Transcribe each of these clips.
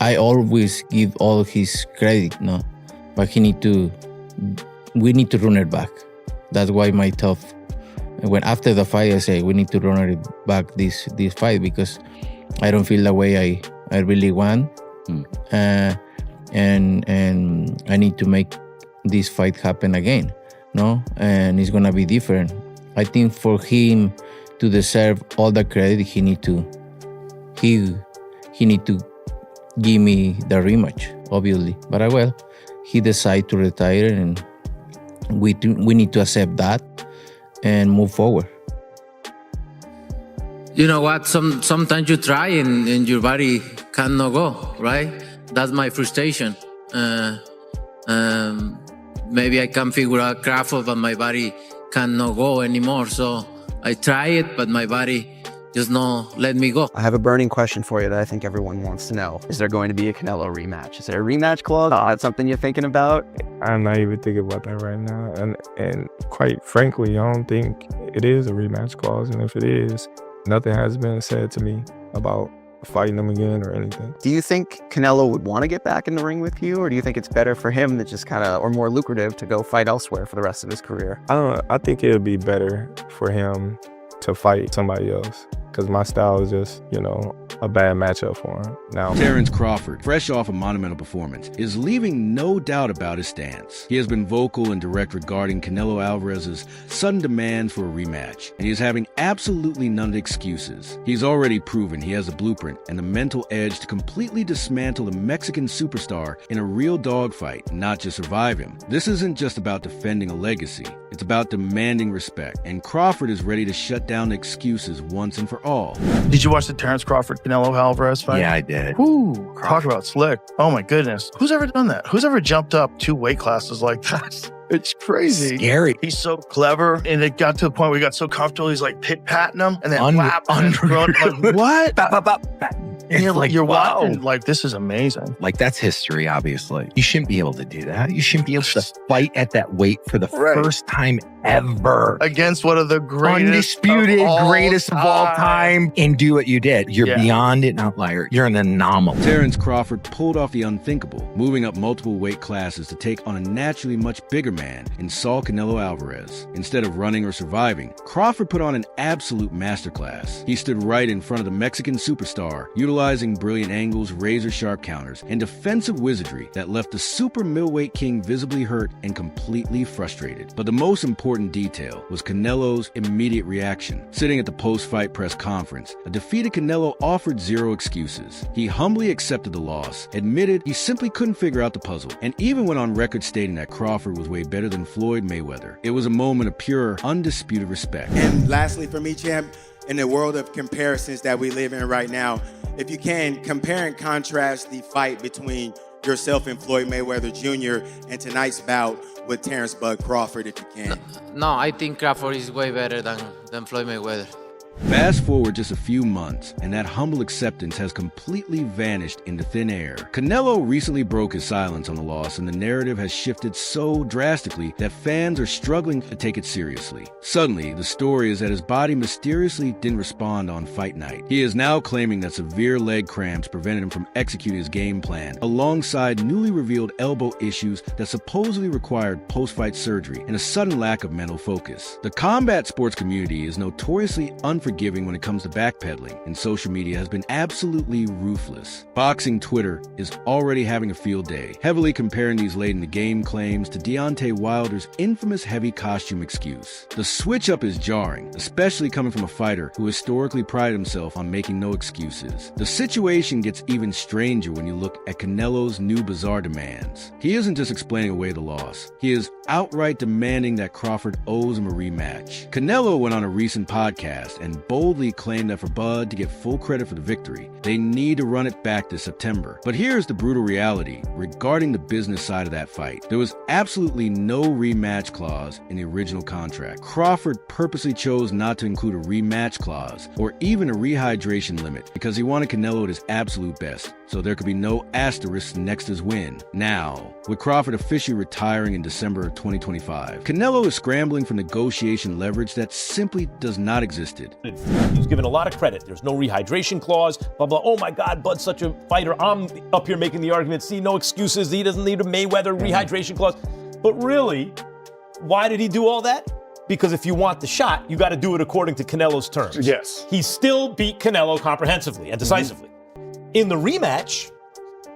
I always give all his credit, no, but we need to run it back. That's why my tough. When after the fight, I say we need to run it back this fight because I don't feel the way I really want, and I need to make this fight happen again, no, and it's gonna be different. I think for him to deserve all the credit, he need to give me the rematch, obviously. But he decided to retire, and we need to accept that and move forward. You know what? Sometimes you try and your body cannot go, right? That's my frustration. Maybe I can figure out Crawford, but my body cannot go anymore. So I try it, but my body just not let me go. I have a burning question for you that I think everyone wants to know. Is there going to be a Canelo rematch? Is there a rematch clause? That's something you're thinking about? I'm not even thinking about that right now. And quite frankly, I don't think it is a rematch clause. And if it is, nothing has been said to me about fighting him again or anything. Do you think Canelo would want to get back in the ring with you? Or do you think it's better for him to just or more lucrative to go fight elsewhere for the rest of his career? I think it would be better for him to fight somebody else, because my style is just, a bad matchup for him now. Terence Crawford, fresh off a monumental performance, is leaving no doubt about his stance. He has been vocal and direct regarding Canelo Alvarez's sudden demand for a rematch, and he is having absolutely none of the excuses. He's already proven he has the blueprint and the mental edge to completely dismantle the Mexican superstar in a real dogfight, not just survive him. This isn't just about defending a legacy. It's about demanding respect, and Crawford is ready to shut down the excuses once and for all. Did you watch the Terence Crawford Canelo Alvarez fight? Yeah, I did. Woo, talk about slick. Oh my goodness. Who's ever done that? Who's ever jumped up 2 weight classes like that? It's crazy. Scary. He's so clever, and it got to the point where he got so comfortable, he's like pit-patting him, and then Like, what? And you're wow. watching, like, this is amazing. Like, that's history, obviously. You shouldn't be able to do that. You shouldn't be able to fight at that weight for the first time ever. Against one of the greatest greatest of all time, and do what you did. You're beyond an outlier. You're an anomaly. Terence Crawford pulled off the unthinkable, moving up multiple weight classes to take on a naturally much bigger man in Saul Canelo Alvarez. Instead of running or surviving, Crawford put on an absolute masterclass. He stood right in front of the Mexican superstar, utilizing brilliant angles, razor-sharp counters, and defensive wizardry that left the super middleweight king visibly hurt and completely frustrated. But the most important detail was Canelo's immediate reaction. Sitting at the post-fight press conference, a defeated Canelo offered zero excuses. He humbly accepted the loss, admitted he simply couldn't figure out the puzzle, and even went on record stating that Crawford was way better than Floyd Mayweather. It was a moment of pure, undisputed respect. And lastly for me, champ, in the world of comparisons that we live in right now, if you can, compare and contrast the fight between yourself and Floyd Mayweather Jr. and tonight's bout with Terence Bud Crawford, if you can. No, I think Crawford is way better than Floyd Mayweather. Fast forward just a few months, and that humble acceptance has completely vanished into thin air. Canelo recently broke his silence on the loss, and the narrative has shifted so drastically that fans are struggling to take it seriously. Suddenly, the story is that his body mysteriously didn't respond on fight night. He is now claiming that severe leg cramps prevented him from executing his game plan, alongside newly revealed elbow issues that supposedly required post-fight surgery and a sudden lack of mental focus. The combat sports community is notoriously unforgiving when it comes to backpedaling, and social media has been absolutely ruthless. Boxing Twitter is already having a field day, heavily comparing these late-in-the-game claims to Deontay Wilder's infamous heavy costume excuse. The switch-up is jarring, especially coming from a fighter who historically prided himself on making no excuses. The situation gets even stranger when you look at Canelo's new bizarre demands. He isn't just explaining away the loss. He is outright demanding that Crawford owes him a rematch. Canelo went on a recent podcast and boldly claimed that for Bud to get full credit for the victory, they need to run it back this September. But here's the brutal reality regarding the business side of that fight. There was absolutely no rematch clause in the original contract. Crawford purposely chose not to include a rematch clause or even a rehydration limit because he wanted Canelo at his absolute best, so there could be no asterisk next to his win. Now, with Crawford officially retiring in December of 2025, Canelo is scrambling for negotiation leverage that simply does not exist. He was given a lot of credit. There's no rehydration clause, blah, blah. Oh my God, Bud's such a fighter. I'm up here making the argument, see, no excuses. He doesn't need a Mayweather rehydration clause. But really, why did he do all that? Because if you want the shot, you got to do it according to Canelo's terms. Yes. He still beat Canelo comprehensively and decisively. In the rematch,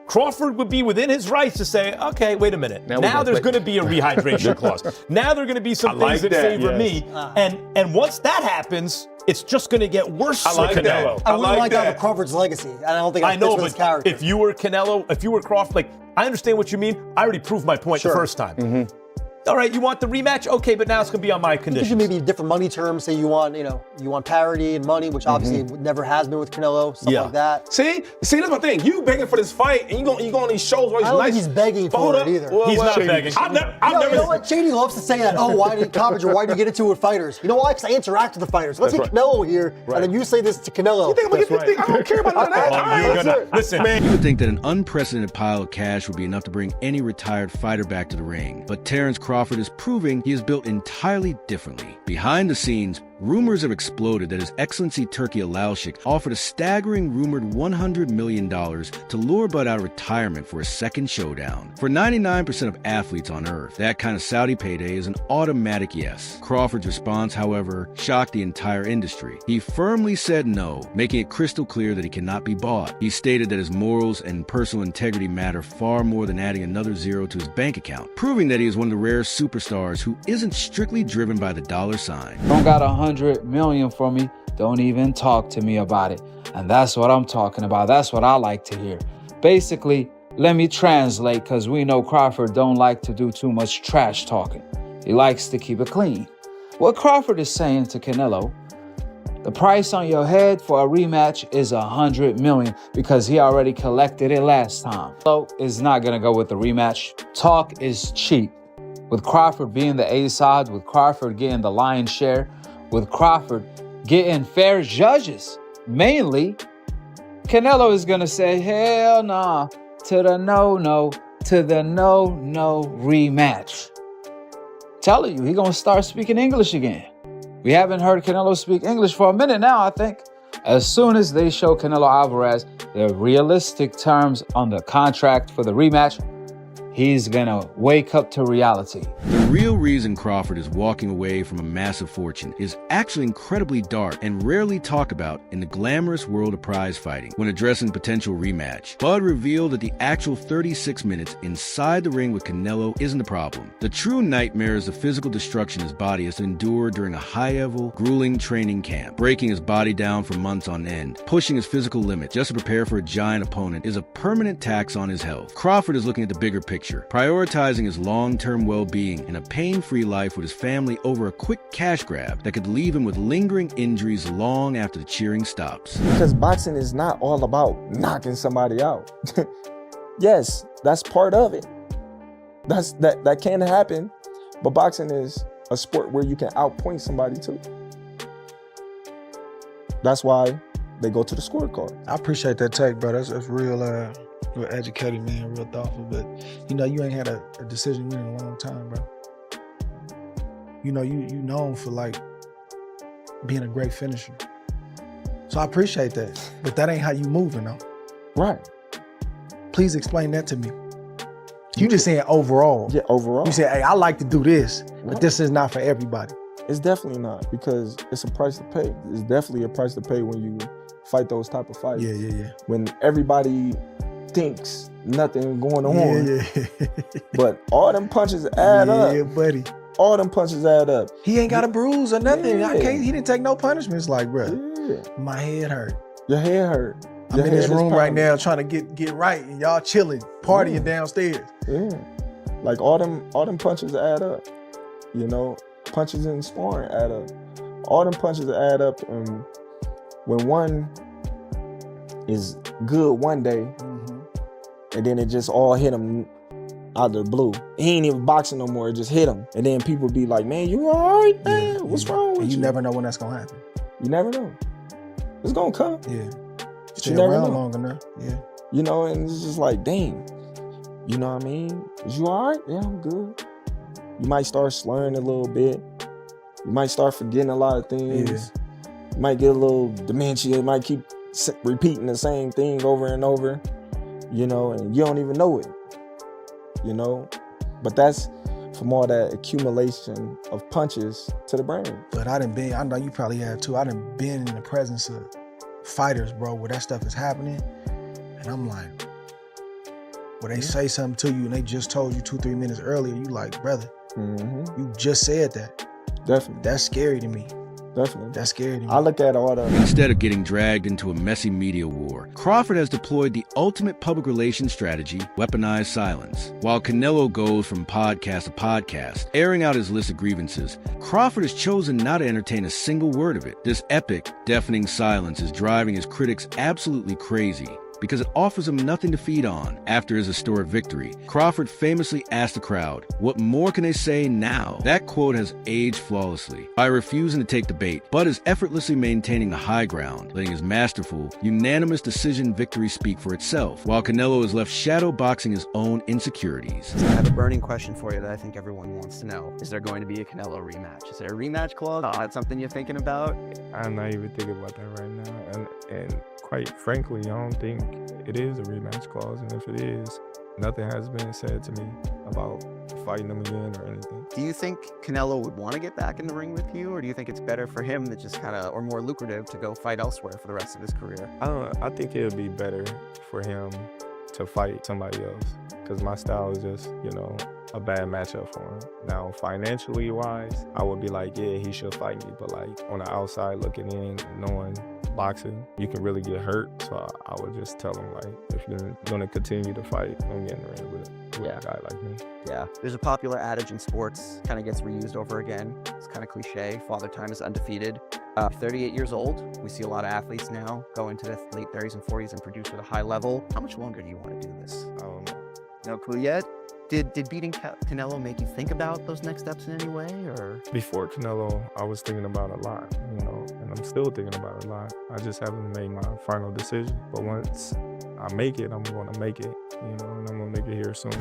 Crawford would be within his rights to say, okay, wait a minute. Now there's going to be a rehydration clause. Now there are going to be some things that favor me. And once that happens, it's just going to get worse for Canelo. I wouldn't like that for Crawford's legacy. I don't think I know, but his character. If you were Canelo, if you were Crawford, like, I understand what you mean. I already proved my point the first time. All right, you want the rematch? Okay, but now it's going to be on my conditions. You maybe different money terms. Say you want parity and money, which obviously never has been with Canelo, stuff like that. See, that's my thing. You begging for this fight, and you go on these shows where he's I don't think he's begging for it either. He's not begging. You know what? Shady loves to say that. Oh, why did Covage or why did you get into it with fighters? You know why? Because I interact with the fighters. Let's get Canelo here, and then you say this to Canelo. You think I'm gonna get this thing? I don't care about none of that. Listen, man. You would think that an unprecedented pile of cash would be enough to bring any retired fighter back to the ring, but Terence Crawford is proving he is built entirely differently. Behind the scenes, rumors have exploded that His Excellency Turki Alalshik offered a staggering rumored $100 million to lure Bud out of retirement for a second showdown. For 99% of athletes on Earth, that kind of Saudi payday is an automatic yes. Crawford's response, however, shocked the entire industry. He firmly said no, making it crystal clear that he cannot be bought. He stated that his morals and personal integrity matter far more than adding another zero to his bank account, proving that he is one of the rare superstars who isn't strictly driven by the dollar sign. Don't got $100 million for me, don't even talk to me about it. And that's what I'm talking about. That's what I like to hear. Basically, let me translate, because we know Crawford don't like to do too much trash talking. He likes to keep it clean. What Crawford is saying to Canelo, the price on your head for a rematch is $100 million because he already collected it last time. So is not gonna go with the rematch. Talk is cheap. With Crawford being the A side, with Crawford getting the lion's share, with Crawford getting fair judges, mainly, Canelo is gonna say, hell nah, to the no, to the no rematch. Telling you, he gonna start speaking English again. We haven't heard Canelo speak English for a minute now, I think. As soon as they show Canelo Alvarez the realistic terms on the contract for the rematch, he's gonna wake up to reality. The real reason Crawford is walking away from a massive fortune is actually incredibly dark and rarely talked about in the glamorous world of prize fighting. When addressing potential rematch, Bud revealed that the actual 36 minutes inside the ring with Canelo isn't the problem. The true nightmare is the physical destruction his body has endured during a high-level, grueling training camp. Breaking his body down for months on end, pushing his physical limits just to prepare for a giant opponent is a permanent tax on his health. Crawford is looking at the bigger picture, prioritizing his long-term well-being and a pain-free life with his family over a quick cash grab that could leave him with lingering injuries long after the cheering stops. Because boxing is not all about knocking somebody out. Yes, that's part of it. That can happen, but boxing is a sport where you can outpoint somebody too. That's why they go to the scorecard. I appreciate that take, bro. That's real educated, man, real thoughtful. But you know, you ain't had a decision win in a long time, bro. You know, you known for like being a great finisher. So I appreciate that. But that ain't how you moving though. Right. Please explain that to me. You just saying overall. Yeah, overall. You say, hey, I like to do this, but this is not for everybody. It's definitely not, because it's a price to pay. It's definitely a price to pay when you fight those type of fights. Yeah. When everybody thinks nothing going on. Yeah. But all them punches add up. Yeah, buddy. All them punches add up. He ain't got a bruise or nothing. Yeah. He didn't take no punishments. Like, bro, my head hurt. Your head hurt. I'm in this room right now trying to get right, and y'all chilling, partying downstairs. Yeah. Like all them punches add up. You know, punches in sparring add up. All them punches add up, and when one is good one day, and then it just all hit him out of the blue. He ain't even boxing no more, it just hit him. And then people be like, man, you all right, man? What's wrong with you? You never know when that's gonna happen. You never know. It's gonna come. Yeah. But you never know. Long enough. Yeah. You know, and it's just like, dang. You know what I mean? Is you all right? Yeah, I'm good. You might start slurring a little bit. You might start forgetting a lot of things. You might get a little dementia. You might keep repeating the same thing over and over, you know, and you don't even know it, you know. But that's from all that accumulation of punches to the brain. But I know you probably have too, I done been in the presence of fighters, bro, where that stuff is happening, and I'm like, where they say something to you and they just told you 2-3 minutes earlier, you like, brother, you just said that. Definitely. That's scary to me. Definitely. That's scary to me. I look at all the... Instead of getting dragged into a messy media war, Crawford has deployed the ultimate public relations strategy, weaponized silence. While Canelo goes from podcast to podcast, airing out his list of grievances, Crawford has chosen not to entertain a single word of it. This epic, deafening silence is driving his critics absolutely crazy, because it offers him nothing to feed on. After his historic victory, Crawford famously asked the crowd, "What more can they say now?" That quote has aged flawlessly. By refusing to take the bait, Bud is effortlessly maintaining the high ground, letting his masterful, unanimous decision victory speak for itself, while Canelo is left shadow boxing his own insecurities. I have a burning question for you that I think everyone wants to know. Is there going to be a Canelo rematch? Is there a rematch clause? Is that something you're thinking about? I'm not even thinking about that right now. And quite frankly, I don't think it is a rematch clause. And if it is, nothing has been said to me about fighting him again or anything. Do you think Canelo would want to get back in the ring with you, or do you think it's better for him to just or more lucrative to go fight elsewhere for the rest of his career? I think it would be better for him to fight somebody else, because my style is just, a bad matchup for him. Now, financially wise, I would be like, yeah, he should fight me. But like on the outside looking in, knowing boxing, you can really get hurt. So I would just tell him, like, if you're gonna continue to fight, don't get in the ring with a guy like me. Yeah. There's a popular adage in sports, kind of gets reused over again. It's kind of cliche. Father Time is undefeated. 38 years old. We see a lot of athletes now go into their late 30s and 40s and produce at a high level. How much longer do you want to do this? I don't know. No clue yet? Did beating Canelo make you think about those next steps in any way, or? Before Canelo, I was thinking about a lot, and I'm still thinking about it a lot. I just haven't made my final decision. But once I make it, I'm going to make it, and I'm going to make it here soon.